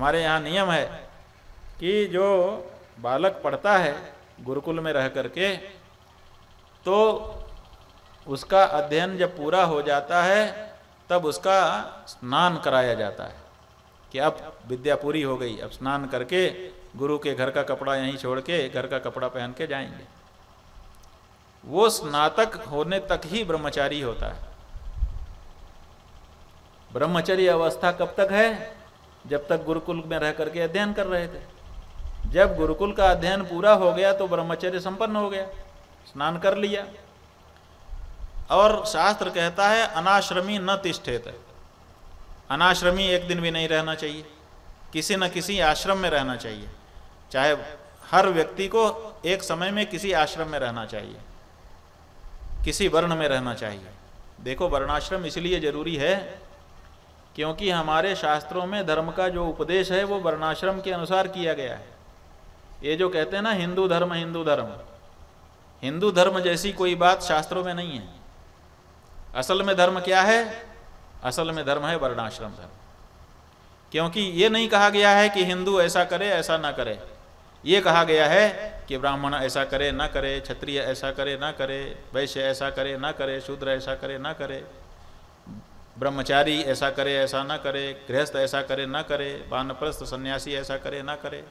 हमारे यहाँ नियम है कि जो बालक पढ़ता है गुरुकुल में रह करके, तो उसका अध्ययन जब पूरा हो जाता है तब उसका स्नान कराया जाता है कि अब विद्या पूरी हो गई, अब स्नान करके गुरु के घर का कपड़ा यहीं छोड़ के घर का कपड़ा पहन के जाएंगे। वो स्नातक होने तक ही ब्रह्मचारी होता है। ब्रह्मचर्य अवस्था कब तक है? जब तक गुरुकुल में रह करके अध्ययन कर रहे थे। जब गुरुकुल का अध्ययन पूरा हो गया तो ब्रह्मचर्य संपन्न हो गया, स्नान कर लिया। और शास्त्र कहता है अनाश्रमी न तिष्ठेत, अनाश्रमी एक दिन भी नहीं रहना चाहिए, किसी न किसी आश्रम में रहना चाहिए। चाहे हर व्यक्ति को एक समय में किसी आश्रम में रहना चाहिए, किसी वर्ण में रहना चाहिए। देखो, वर्णाश्रम इसलिए जरूरी है क्योंकि हमारे शास्त्रों में धर्म का जो उपदेश है वो वर्णाश्रम के अनुसार किया गया है। ये जो कहते हैं ना हिंदू धर्म, हिंदू धर्म, हिंदू धर्म जैसी कोई बात शास्त्रों में नहीं है। असल में धर्म क्या है? असल में धर्म है वर्णाश्रम धर्म। क्योंकि ये नहीं कहा गया है कि हिंदू ऐसा करे ऐसा ना करे, ये कहा गया है कि ब्राह्मण ऐसा करे ना करे, क्षत्रिय ऐसा करे ना करे, वैश्य ऐसा करे ना करे, शूद्र ऐसा करे ना करे, ब्रह्मचारी ऐसा करे ऐसा ना करे, गृहस्थ ऐसा करे ना करे, वानप्रस्थ सन्यासी ऐसा करे ना करे।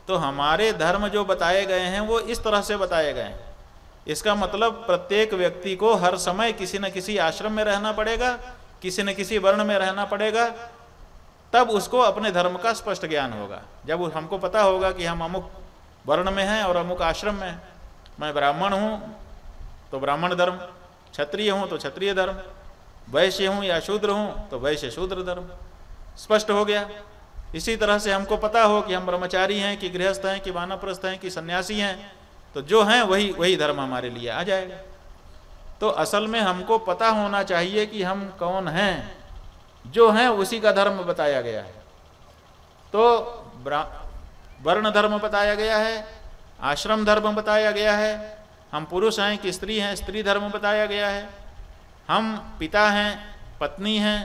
तो हमारे धर्म जो बताए गए हैं वो इस तरह से बताए गए हैं। इसका मतलब प्रत्येक व्यक्ति को हर समय किसी न किसी आश्रम में रहना पड़ेगा, किसी न किसी वर्ण में रहना पड़ेगा, तब उसको अपने धर्म का स्पष्ट ज्ञान होगा। जब हमको पता होगा कि हम अमुक वर्ण में हैं और अमुक आश्रम में हैं, मैं ब्राह्मण हूँ तो ब्राह्मण धर्म, क्षत्रिय हूँ तो क्षत्रिय धर्म, वैश्य हूँ या शूद्र हूँ तो वैश्य शूद्र धर्म, स्पष्ट हो गया। इसी तरह से हमको पता हो कि हम ब्रह्मचारी हैं कि गृहस्थ हैं कि वानप्रस्थ हैं कि सन्यासी हैं, तो जो हैं वही धर्म हमारे लिए आ जाएगा। तो असल में हमको पता होना चाहिए कि हम कौन हैं, जो हैं उसी का धर्म बताया गया है। तो वर्ण धर्म बताया गया है, आश्रम धर्म बताया गया है, हम पुरुष हैं कि स्त्री हैं, स्त्री धर्म बताया गया है, हम पिता हैं, पत्नी हैं,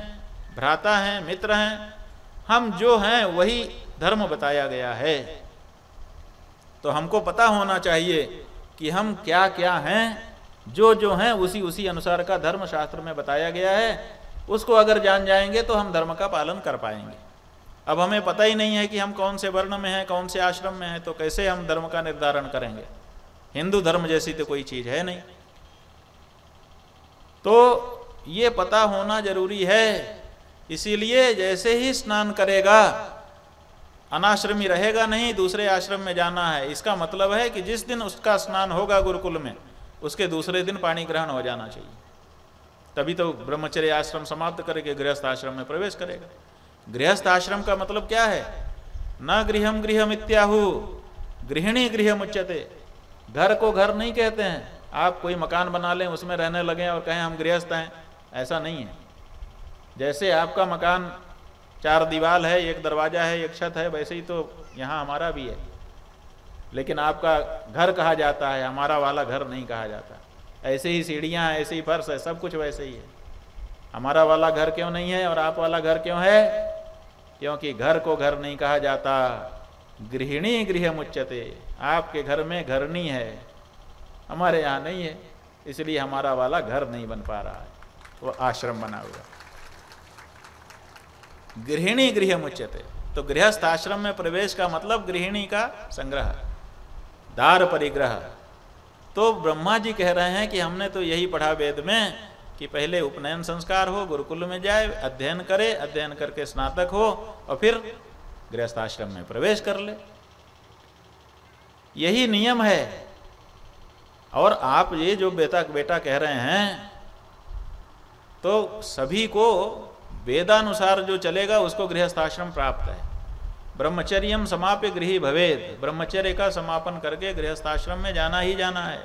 भ्राता हैं, मित्र हैं, हम जो हैं वही धर्म बताया गया है। तो हमको पता होना चाहिए कि हम क्या क्या हैं, जो हैं उसी अनुसार का धर्म शास्त्र में बताया गया है। उसको अगर जान जाएंगे तो हम धर्म का पालन कर पाएंगे। अब हमें पता ही नहीं है कि हम कौन से वर्ण में हैं, कौन से आश्रम में हैं, तो कैसे हम धर्म का निर्धारण करेंगे? हिंदू धर्म जैसी तो कोई चीज़ है नहीं। तो ये पता होना जरूरी है। इसीलिए जैसे ही स्नान करेगा, अनाश्रमी रहेगा नहीं, दूसरे आश्रम में जाना है। इसका मतलब है कि जिस दिन उसका स्नान होगा गुरुकुल में, उसके दूसरे दिन पाणी ग्रहण हो जाना चाहिए, तभी तो ब्रह्मचर्य आश्रम समाप्त करके गृहस्थ आश्रम में प्रवेश करेगा। गृहस्थ आश्रम का मतलब क्या है? न गृहम गृहम इत्याहु गृहिणी गृहम उच्यते। घर को घर नहीं कहते हैं। आप कोई मकान बना लें, उसमें रहने लगें और कहें हम गृहस्थ हैं, ऐसा नहीं है। जैसे आपका मकान 4 दीवार है, एक दरवाजा है, एक छत है, वैसे ही तो यहाँ हमारा भी है। लेकिन आपका घर कहा जाता है, हमारा वाला घर नहीं कहा जाता। ऐसे ही सीढ़ियाँ, ऐसे ही फर्श है, सब कुछ वैसे ही है। हमारा वाला घर क्यों नहीं है और आप वाला घर क्यों है? क्योंकि घर को घर नहीं कहा जाता, गृहिणी गृह मुच्यते। आपके घर में घरनी है, हमारे यहाँ नहीं है, इसलिए हमारा वाला घर नहीं बन पा रहा है, वो आश्रम बना हुआ। गृहिणी गृह मुच्यते। तो गृहस्थ आश्रम में प्रवेश का मतलब गृहिणी का संग्रह, दार परिग्रह। तो ब्रह्मा जी कह रहे हैं कि हमने तो यही पढ़ा वेद में कि पहले उपनयन संस्कार हो, गुरुकुल में जाए, अध्ययन करे, अध्ययन करके स्नातक हो और फिर गृहस्थ आश्रम में प्रवेश कर ले। यही नियम है। और आप ये जो बेटा कह रहे हैं, तो सभी को वेदानुसार जो चलेगा उसको गृहस्थ आश्रम प्राप्त है। ब्रह्मचर्यम समाप्य गृही भवेद। ब्रह्मचर्य का समापन करके गृहस्थ आश्रम में जाना ही जाना है।